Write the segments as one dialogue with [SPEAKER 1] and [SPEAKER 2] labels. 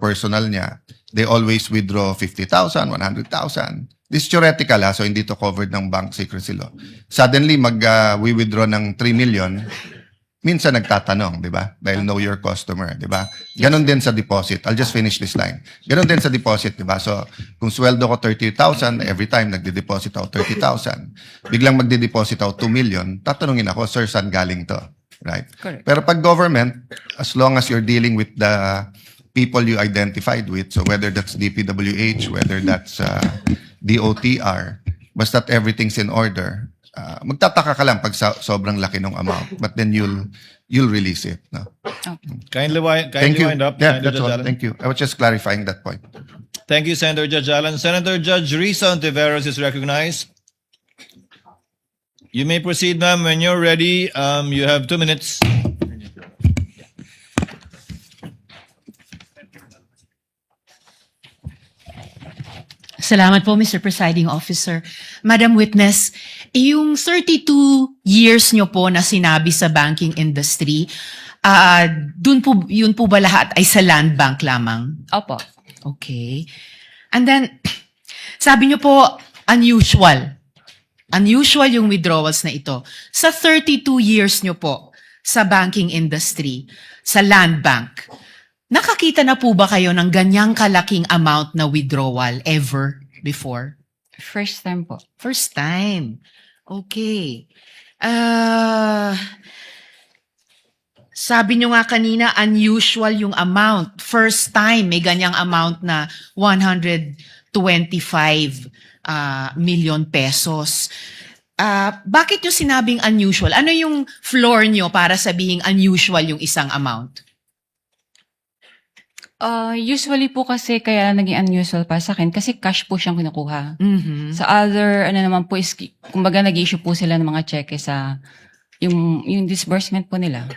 [SPEAKER 1] personal niya, they always withdraw 50,000, 100,000. This is theoretical so hindi to covered ng bank secrecy law. Suddenly, we-withdraw ng 3 million, minsan nagtatanong, di ba? Dahil know your customer, di ba? Ganon din sa deposit. I'll just finish this line. Ganon din sa deposit, di ba? So, kung sweldo ko 30,000, every time nagde-deposit ako 30,000, biglang magde-deposit ako 2 million, tatanungin ako, sir, saan galing to? Right?
[SPEAKER 2] Correct.
[SPEAKER 1] Pero pag government, as long as you're dealing with the people you identified with, so whether that's DPWH, whether that's DOTR, basta't everything's in order, magtataka ka lang pag sobrang laki ng amount, but then you'll release it. No?
[SPEAKER 3] Kindly
[SPEAKER 1] Thank you.
[SPEAKER 3] wind up.
[SPEAKER 1] Yeah,
[SPEAKER 3] Senator
[SPEAKER 1] that's
[SPEAKER 3] Judge
[SPEAKER 1] all.
[SPEAKER 3] Allen.
[SPEAKER 1] Thank you. I was just clarifying that point.
[SPEAKER 3] Thank you, Senator Judge Allen. Senator Judge Risa Ontiveros is recognized. You may proceed, ma'am. When you're ready, you have 2 minutes.
[SPEAKER 2] Salamat po, Mr. Presiding Officer. Madam Witness, yung 32 years nyo po na sinabi sa banking industry, yun po ba lahat ay sa land bank lamang?
[SPEAKER 4] Opo.
[SPEAKER 2] Okay. And then, sabi nyo po, unusual. Unusual yung withdrawals na ito. Sa 32 years nyo po sa banking industry, sa land bank, nakakita na po ba kayo ng ganyang kalaking amount na withdrawal ever before?
[SPEAKER 4] First time po.
[SPEAKER 2] First time. Okay. Sabi nyo nga kanina, unusual yung amount. First time, may ganyang amount na 125 million pesos. Bakit nyo sinabing unusual? Ano yung floor nyo para sabihing unusual yung isang amount?
[SPEAKER 4] Usually po kasi kaya naging unusual para sa akin kasi cash po siyang kinukuha.
[SPEAKER 2] Mhm.
[SPEAKER 4] Sa other, naman po is, kumbaga nag-issue po sila ng mga cheque sa, yung disbursement po nila.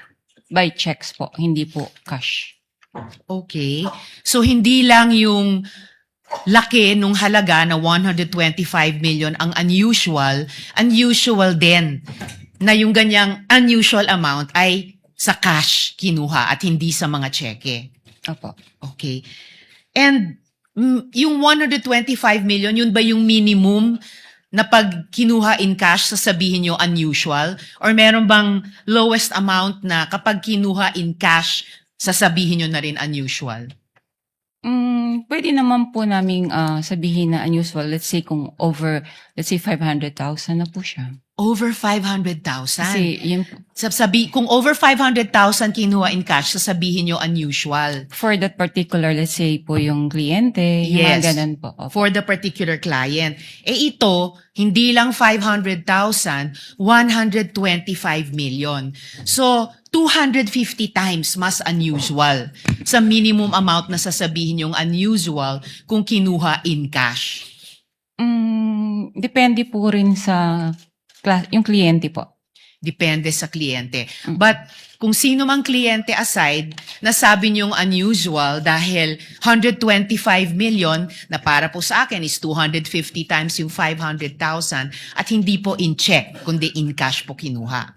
[SPEAKER 4] By checks po, hindi po cash.
[SPEAKER 2] Okay. So, hindi lang yung laki nung halaga na 125 million ang unusual din na yung ganyang unusual amount ay sa cash kinuha at hindi sa mga cheque.
[SPEAKER 4] Opo.
[SPEAKER 2] Okay. And yung 125 million, yun ba yung minimum na pag kinuha in cash, sasabihin nyo unusual? Or meron bang lowest amount na kapag kinuha in cash, sasabihin nyo na rin unusual?
[SPEAKER 4] Pwede naman po naming sabihin na unusual. Let's say kung over, let's say 500,000 na po siya.
[SPEAKER 2] Over 500,000?
[SPEAKER 4] Kasi yun,
[SPEAKER 2] Kung over 500,000 kinuha in cash, sasabihin nyo unusual.
[SPEAKER 4] for that particular, let's say po yung kliyente, yung
[SPEAKER 2] Yes.
[SPEAKER 4] mga ganun po. Opo.
[SPEAKER 2] For the particular client. Ito, hindi lang 500,000, 125 million. So, 250 times mas unusual sa minimum amount na sasabihin yung unusual kung kinuha in cash.
[SPEAKER 4] Depende po rin sa yung kliyente po.
[SPEAKER 2] Depende sa kliyente. But kung sino mang kliyente aside, nasabi niyong unusual dahil 125 million na para po sa akin is 250 times yung 500,000 at hindi po in check, kundi in cash po kinuha.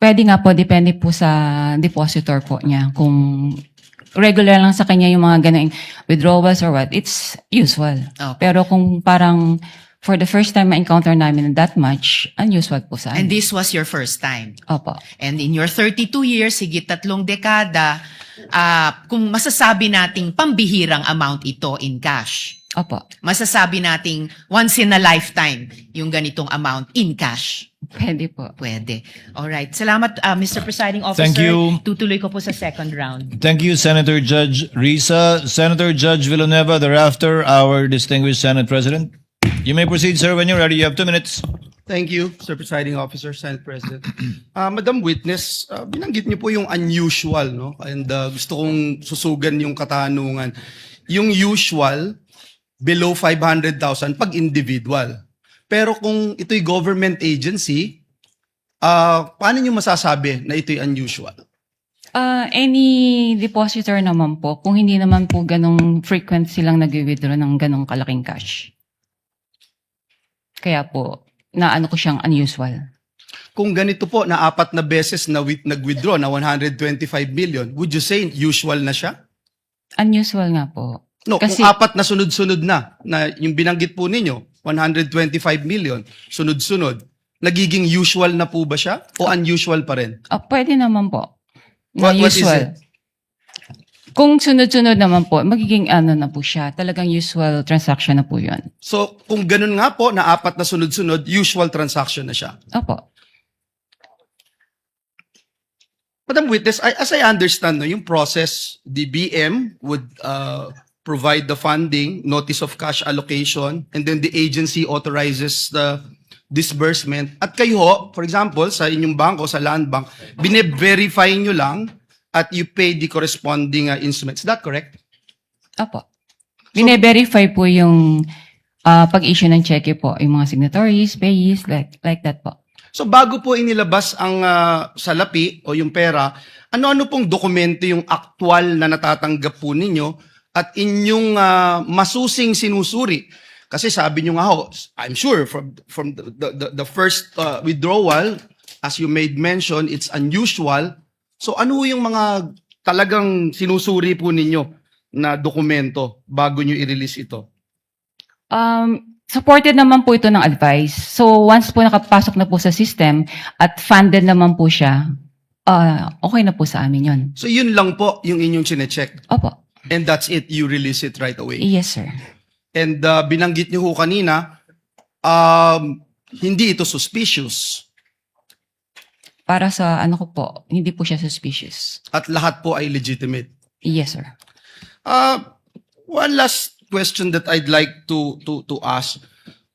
[SPEAKER 4] Pwede nga po, depende po sa depositor po niya. Kung regular lang sa kanya yung mga ganang withdrawals or what, it's usual.
[SPEAKER 2] Okay.
[SPEAKER 4] Pero kung parang for the first time ma-encounter namin that much, unusual po sa
[SPEAKER 2] And
[SPEAKER 4] amin.
[SPEAKER 2] this was your first time.
[SPEAKER 4] Opo.
[SPEAKER 2] And in your 32 years, higit 3 dekada, kung masasabi nating pambihirang amount ito in cash,
[SPEAKER 4] Opo.
[SPEAKER 2] masasabi nating once in a lifetime yung ganitong amount in cash.
[SPEAKER 4] Pwede po.
[SPEAKER 2] Pwede. Alright. Salamat, Mr. Presiding Officer.
[SPEAKER 3] Thank you.
[SPEAKER 2] Tutuloy ko po sa second round.
[SPEAKER 3] Thank you, Senator Judge Risa. Senator Judge Villanueva, thereafter, our distinguished Senate President. You may proceed, sir, when you're ready. You have 2 minutes.
[SPEAKER 5] Thank you, Mr. Presiding Officer, Senate President. Madam Witness, binanggit niyo po yung unusual, no? And gusto kong susugan yung katanungan. Yung usual, below 500,000 pag individual. Pero kung ito'y government agency, paano niyo masasabi na ito'y unusual?
[SPEAKER 4] Any depositor naman po, kung hindi naman po ganong frequent silang nag-withdraw ng ganong kalaking cash. Kaya po, naano ko siyang unusual.
[SPEAKER 5] kung ganito po na 4 na beses na nag-withdraw na 125 million, would you say usual na siya?
[SPEAKER 4] Unusual nga po.
[SPEAKER 5] No,
[SPEAKER 4] Kasi-
[SPEAKER 5] kung 4 na sunod-sunod na yung binanggit po ninyo, 125 million, sunod-sunod, nagiging usual na po ba siya? O unusual pa rin?
[SPEAKER 4] Pwede naman po. Na
[SPEAKER 5] What is
[SPEAKER 4] usual.
[SPEAKER 5] it?
[SPEAKER 4] Kung sunod-sunod naman po, magiging ano na po siya. Talagang usual transaction na po yun.
[SPEAKER 5] So, kung ganun nga po, na 4 na sunod-sunod, usual transaction na siya.
[SPEAKER 4] Opo.
[SPEAKER 5] Madam Witness, as I understand, no, yung process, the BM would provide the funding, notice of cash allocation, and then the agency authorizes the disbursement. At kayo, for example, sa inyong bangko, sa land bank, bine-verify nyo lang at you pay the corresponding instruments. Is that correct?
[SPEAKER 4] Opo. Bine-verify po yung pag-issue ng cheque po, yung mga signatories, payees, like that po.
[SPEAKER 5] So bago po inilabas ang salapi o yung pera, ano-ano pong dokumento yung aktual na natatanggap po ninyo at inyong masusing sinusuri? Kasi sabi nyo nga ho, I'm sure from the first withdrawal, as you made mention, it's unusual. So ano yung mga talagang sinusuri po ninyo na dokumento bago nyo i-release ito?
[SPEAKER 4] Supported naman po ito ng advice. So once po nakapasok na po sa system at funded naman po siya, okay na po sa amin yun.
[SPEAKER 5] So yun lang po yung inyong chinecheck.
[SPEAKER 4] Opo.
[SPEAKER 5] And that's it, you release it right away.
[SPEAKER 4] Yes, sir.
[SPEAKER 5] And binanggit niyo ho kanina, hindi ito suspicious
[SPEAKER 4] Para sa ano ko po, hindi po siya suspicious.
[SPEAKER 5] at lahat po ay legitimate.
[SPEAKER 4] Yes, sir.
[SPEAKER 5] One last question that I'd like to ask.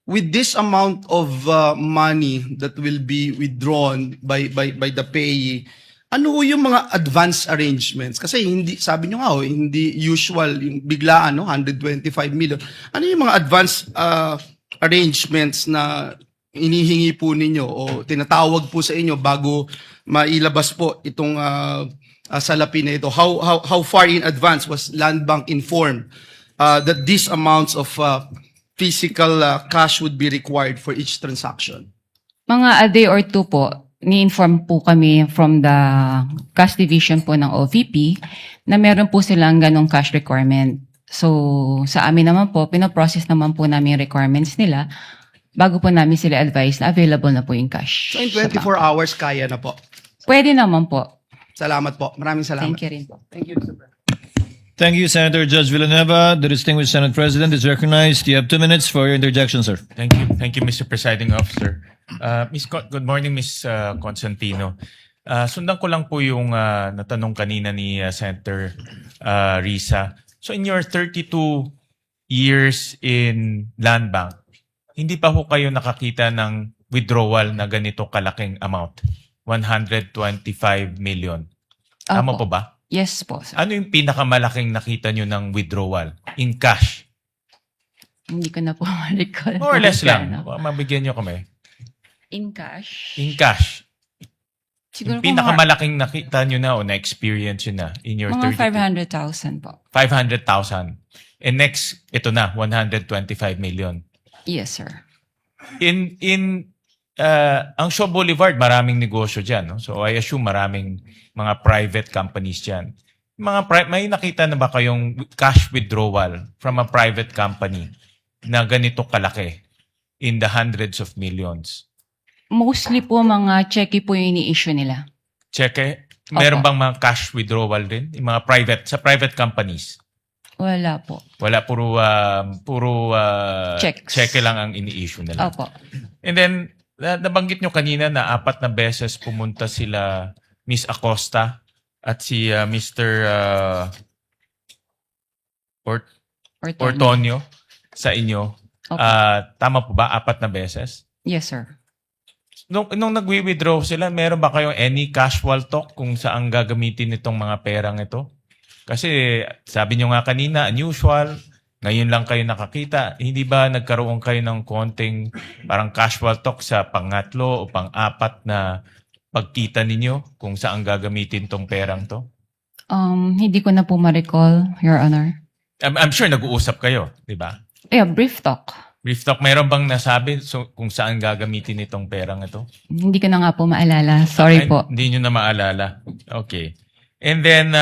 [SPEAKER 5] With this amount of money that will be withdrawn by the payee, ano ho yung mga advance arrangements? Kasi hindi, sabi nyo nga ho, hindi usual, yung biglaan, no? 125 million. Ano yung mga advance arrangements na inihingi po ninyo o tinatawag po sa inyo bago mailabas po itong salapi na ito? How far in advance was Land Bank informed that these amounts of physical cash would be required for each transaction?
[SPEAKER 4] Mga a day or two po, ni-inform po kami from the cash division po ng OVP na meron po silang ganong cash requirement. So, sa amin naman po, pinoprocess naman po namin yung requirements nila bago po namin sila advise na available na po yung cash.
[SPEAKER 5] So in
[SPEAKER 4] sa
[SPEAKER 5] 24
[SPEAKER 4] bank.
[SPEAKER 5] hours, kaya na po.
[SPEAKER 4] Pwede naman po.
[SPEAKER 5] Salamat po. Maraming salamat.
[SPEAKER 4] Thank you rin po.
[SPEAKER 3] Thank you, Senator Judge Villanueva. The distinguished Senate President is recognized. You have 2 minutes for your interjection, sir.
[SPEAKER 6] Thank you. Thank you, Mr. Presiding Officer. Good morning, Ms. Constantino. Sundan ko lang po yung natanong kanina ni Senator Risa. So in your 32 years in Land Bank, hindi pa ho kayo nakakita ng withdrawal na ganito kalaking amount? 125 million. Tama
[SPEAKER 4] Opo.
[SPEAKER 6] po ba?
[SPEAKER 4] Yes po, sir.
[SPEAKER 6] Ano yung pinakamalaking nakita nyo ng withdrawal? In cash?
[SPEAKER 4] Hindi ko na po ma-recall.
[SPEAKER 6] More or less lang.
[SPEAKER 4] Ano.
[SPEAKER 6] Mabigyan nyo kami.
[SPEAKER 4] In cash?
[SPEAKER 6] In cash.
[SPEAKER 4] Siguro
[SPEAKER 6] Yung
[SPEAKER 4] po
[SPEAKER 6] pinakamalaking nakita nyo na o na-experience nyo na in your
[SPEAKER 4] mga
[SPEAKER 6] 32.
[SPEAKER 4] 500,000 po.
[SPEAKER 6] 500,000. And next, ito na, 125 million.
[SPEAKER 4] Yes, sir.
[SPEAKER 6] Ang Shaw Boulevard, maraming negosyo dyan. No? So I assume maraming mga private companies dyan. May nakita na ba kayong cash withdrawal from a private company na ganito kalaki in the hundreds of millions?
[SPEAKER 4] Mostly po mga cheque po yung ini-issue nila.
[SPEAKER 6] Cheque? Meron
[SPEAKER 4] Opo.
[SPEAKER 6] bang mga cash withdrawal din? Yung mga sa private companies?
[SPEAKER 4] Wala po.
[SPEAKER 6] Wala, puro
[SPEAKER 4] Checks.
[SPEAKER 6] cheque lang ang ini-issue nila.
[SPEAKER 4] Opo.
[SPEAKER 6] And then, nabanggit nyo kanina na 4 na beses pumunta sila Miss Acosta at si Mr. Ortonio sa inyo.
[SPEAKER 4] Opo.
[SPEAKER 6] Tama po ba? 4 na beses?
[SPEAKER 4] Yes, sir.
[SPEAKER 6] Nung nagwi-withdraw sila, meron ba kayong any casual talk kung saan gagamitin itong mga perang ito? Kasi sabi nyo nga kanina, unusual, ngayon lang kayo nakakita. Hindi ba nagkaroon kayo ng konting parang casual talk sa pangatlo o pang-4 na pagkita ninyo kung saan gagamitin tong perang to?
[SPEAKER 4] Hindi ko na po ma-recall, Your Honor.
[SPEAKER 6] I'm sure nag-uusap kayo, di ba?
[SPEAKER 4] Yeah, brief talk.
[SPEAKER 6] Brief talk, mayroon bang nasabi kung saan gagamitin itong perang ito?
[SPEAKER 4] Hindi ko na nga po maalala. Sorry
[SPEAKER 6] Ay,
[SPEAKER 4] po.
[SPEAKER 6] Hindi nyo na maalala. Okay. And then,